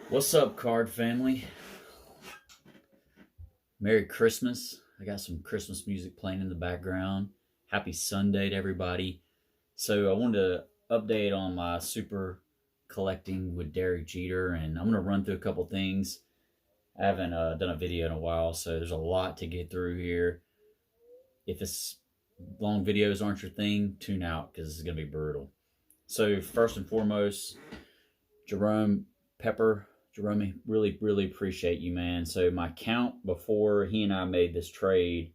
What's up, card family? Merry Christmas. I got some Christmas music playing in the background. Happy Sunday to everybody. So, I wanted to update on my super collecting with Derek Jeter, and I'm going to run through a couple things. I haven't done a video in a while, so there's a lot to get through here. If it's long videos aren't your thing, tune out because it's going to be brutal. So, first and foremost, Jerome Pepper. Jerome, really appreciate you, man. So my count before he and I made this trade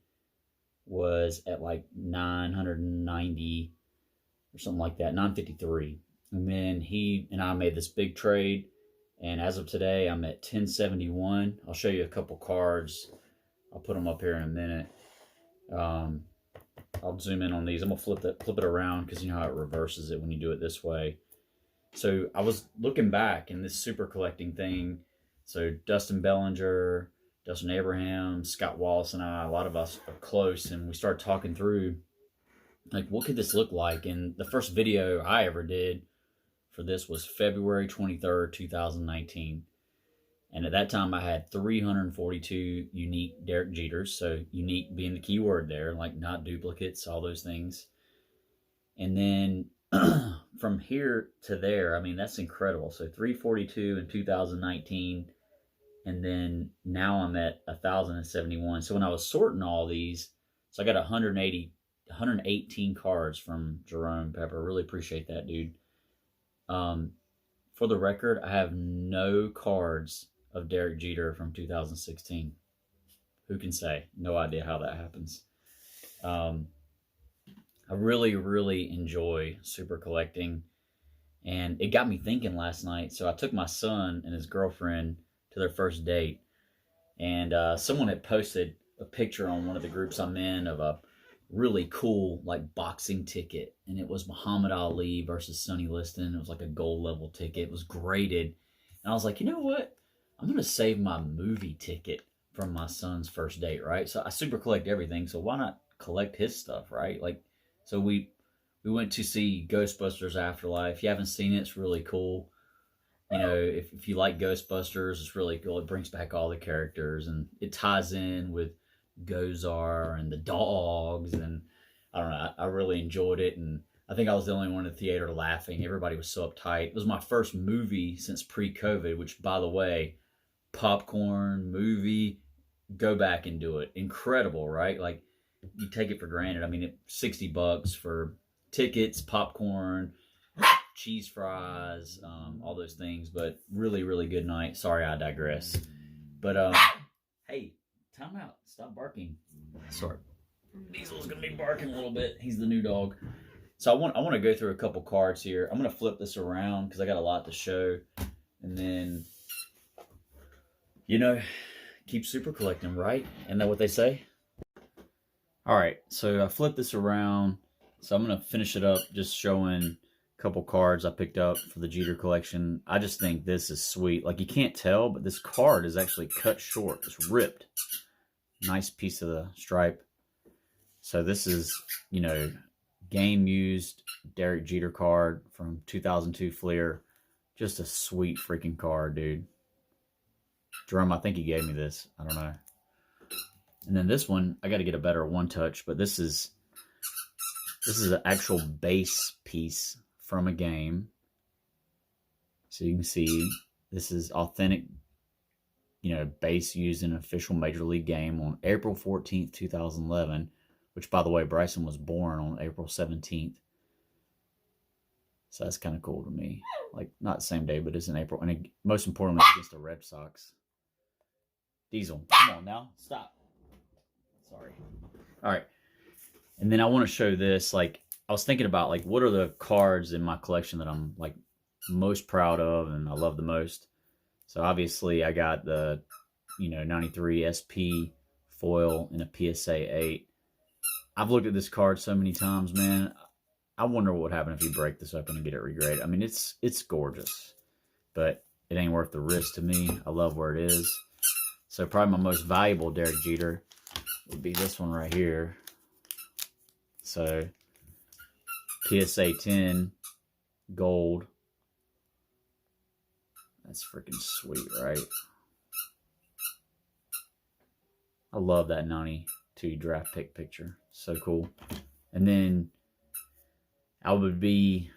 was at like 990 or something like that, 953. And then he and I made this big trade. And as of today, I'm at 1071. I'll show you a couple cards. I'll put them up here in a minute. I'll zoom in on these. I'm gonna flip it around because you know how it reverses it when you do it this way. So I was looking back in this super collecting thing. So Dustin Bellinger, Dustin Abraham, Scott Wallace, and I, a lot of us are close, and we started talking through, like, what could this look like? And the first video I ever did for this was February 23rd, 2019. And at that time, I had 342 unique Derek Jeters. So unique being the key word there, like not duplicates, all those things. And then from here to there, I mean, that's incredible. So 342 in 2019, and then now I'm at 1,071. So when I was sorting all these, so I got 118 cards from Jerome Pepper. Really appreciate that, dude. For the record, I have no cards of Derek Jeter from 2016. Who can say? No idea how that happens. I really enjoy super collecting, and it got me thinking last night. So I took my son and his girlfriend to their first date, and someone had posted a picture on one of the groups I'm in of a really cool like boxing ticket, and it was Muhammad Ali versus Sonny Liston. It was like a gold level ticket. It was graded, and I was like, you know what? I'm gonna save my movie ticket from my son's first date, right? So I super collect everything. So why not collect his stuff, right? Like, so we went to see Ghostbusters Afterlife. If you haven't seen it, it's really cool. You know, if you like Ghostbusters, it's really cool. It brings back all the characters, and it ties in with Gozar and the dogs, and I don't know. I really enjoyed it, and I think I was the only one in the theater laughing. Everybody was so uptight. It was my first movie since pre-COVID, which, by the way, popcorn movie, go back and do it. Incredible, right? Like, you take it for granted. I mean, $60 for tickets, popcorn, cheese fries, all those things. But really good night. Sorry, I digress. But hey, time out. Stop barking. Sorry, Diesel's gonna be barking a little bit. He's the new dog. So I want to go through a couple cards here. I'm gonna flip this around because I got a lot to show, and then keep super collecting, right? Isn't that what they say? All right, so I flipped this around. So I'm going to finish it up just showing a couple cards I picked up for the Jeter collection. I just think this is sweet. Like, you can't tell, but this card is actually cut short. It's ripped. Nice piece of the stripe. So this is, game-used Derek Jeter card from 2002 Flir. Just a sweet freaking card, dude. Jerome, I think he gave me this. I don't know. And then this one, I got to get a better one touch, but this is an actual base piece from a game. So you can see this is authentic, base used in an official Major League game on April 14th, 2011, which, by the way, Bryson was born on April 17th. So that's kind of cool to me. Like, not the same day, but it's in April. And most importantly, against the Red Sox. Diesel, come on now. Stop. Sorry. All right. And then I want to show this. Like, I was thinking about, like, what are the cards in my collection that I'm, like, most proud of and I love the most. So, obviously, I got the, 93 SP foil in a PSA 8. I've looked at this card so many times, man. I wonder what would happen if you break this open and get it regraded. I mean, it's gorgeous, but it ain't worth the risk to me. I love where it is. So, probably my most valuable Derek Jeter would be this one right here. So, PSA 10 gold. That's freaking sweet, right? I love that 92 draft pick picture. So cool. And then I would be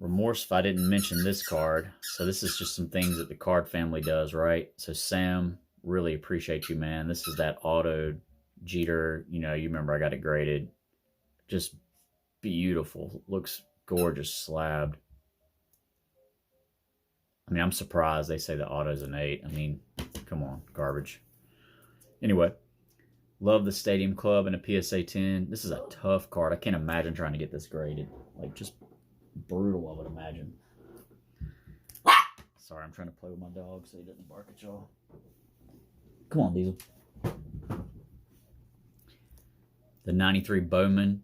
remorse if I didn't mention this card. So this is just some things that the card family does, right? So Sam, really appreciate you, man. This is that auto Jeter. You know, you remember I got it graded. Just beautiful. Looks gorgeous slabbed. I mean, I'm surprised they say the auto's an 8. I mean, come on, garbage. Anyway, love the Stadium Club and a PSA 10. This is a tough card. I can't imagine trying to get this graded. Like, just brutal, I would imagine. Sorry, I'm trying to play with my dog so he doesn't bark at y'all. Come on, Diesel. The 93 Bowman.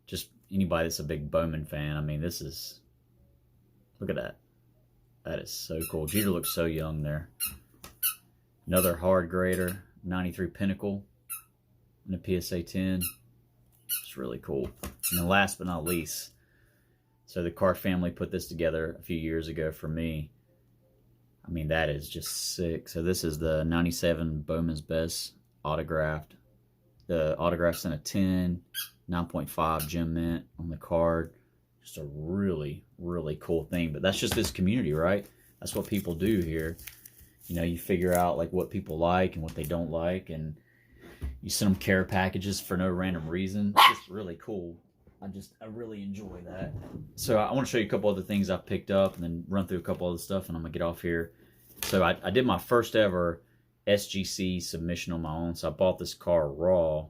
Just anybody that's a big Bowman fan. I mean, this is... Look at that. That is so cool. Jeter looks so young there. Another hard grader. 93 Pinnacle. And a PSA 10. It's really cool. And then last but not least... So the Card family put this together a few years ago for me. I mean, that is just sick. So this is the 97 Bowman's Best autographed. The autograph's in a 10, 9.5 gem mint on the card. Just a really, really cool thing. But that's just this community, right? That's what people do here. You know, you figure out like what people like and what they don't like. And you send them care packages for no random reason. It's just really cool. I really enjoy that. So I want to show you a couple other things I've picked up and then run through a couple other stuff, and I'm going to get off here. So I did my first ever SGC submission on my own. So I bought this car raw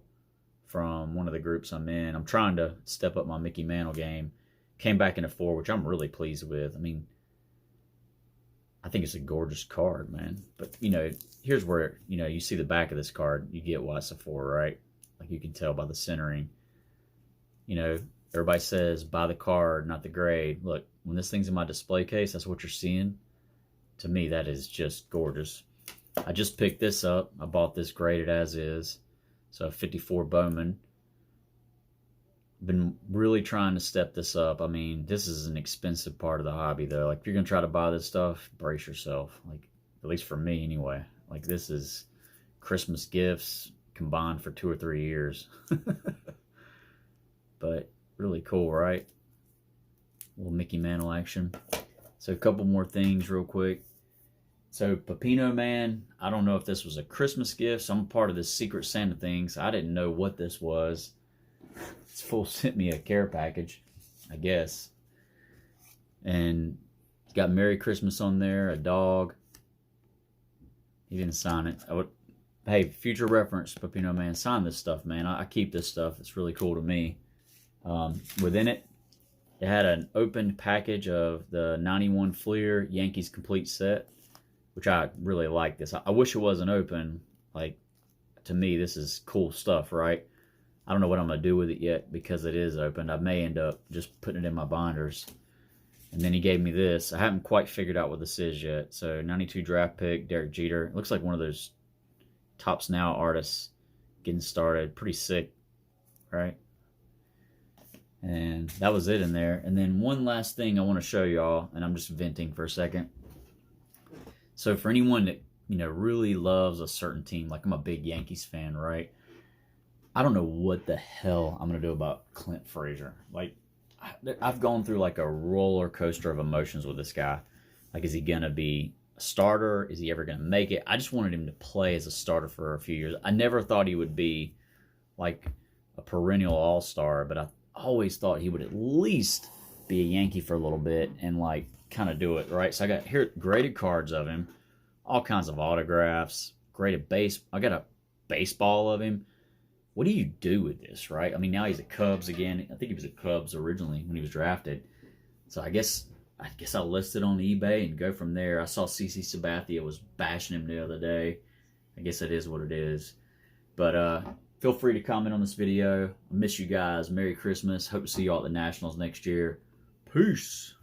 from one of the groups I'm in. I'm trying to step up my Mickey Mantle game. Came back in a 4, which I'm really pleased with. I mean, I think it's a gorgeous card, man. But, you know, here's where, you know, you see the back of this card. You get why it's a 4, right? Like you can tell by the centering. You know, everybody says buy the card, not the grade. Look, when this thing's in my display case, that's what you're seeing. To me, that is just gorgeous. I just picked this up. I bought this graded as is. So 54 Bowman. Been really trying to step this up. I mean, this is an expensive part of the hobby, though. Like, if you're going to try to buy this stuff, brace yourself. Like, at least for me, anyway. Like, this is Christmas gifts combined for 2 or 3 years. But really cool, right? A little Mickey Mantle action. So a couple more things real quick. So Pepino Man, I don't know if this was a Christmas gift. So I'm part of this Secret Santa thing. So I didn't know what this was. This fool sent me a care package, I guess. And it's got Merry Christmas on there, a dog. He didn't sign it. Hey, future reference, Pepino Man, sign this stuff, man. I keep this stuff. It's really cool to me. Within it, it had an opened package of the 91 Flir Yankees complete set, which I really like this. I wish it wasn't open. Like, to me, this is cool stuff, right? I don't know what I'm going to do with it yet because it is open. I may end up just putting it in my binders. And then he gave me this. I haven't quite figured out what this is yet. So, 92 draft pick, Derek Jeter. It looks like one of those Tops Now artists getting started. Pretty sick, right? And that was it in there. And then one last thing I want to show y'all, and I'm just venting for a second. So for anyone that, you know, really loves a certain team, like I'm a big Yankees fan, right? I don't know what the hell I'm going to do about Clint Frazier. Like, I've gone through like a roller coaster of emotions with this guy. Like, is he going to be a starter? Is he ever going to make it? I just wanted him to play as a starter for a few years. I never thought he would be like a perennial all-star, but I always thought he would at least be a Yankee for a little bit and like kind of do it, right? So I got here graded cards of him, all kinds of autographs, graded base. I got a baseball of him. What do you do with this, right? I mean, now he's at Cubs again. I think he was at Cubs originally when he was drafted. So I guess I'll list it on eBay and go from there. I saw CC Sabathia was bashing him the other day. I guess it is what it is. But feel free to comment on this video. I miss you guys. Merry Christmas. Hope to see you all at the Nationals next year. Peace.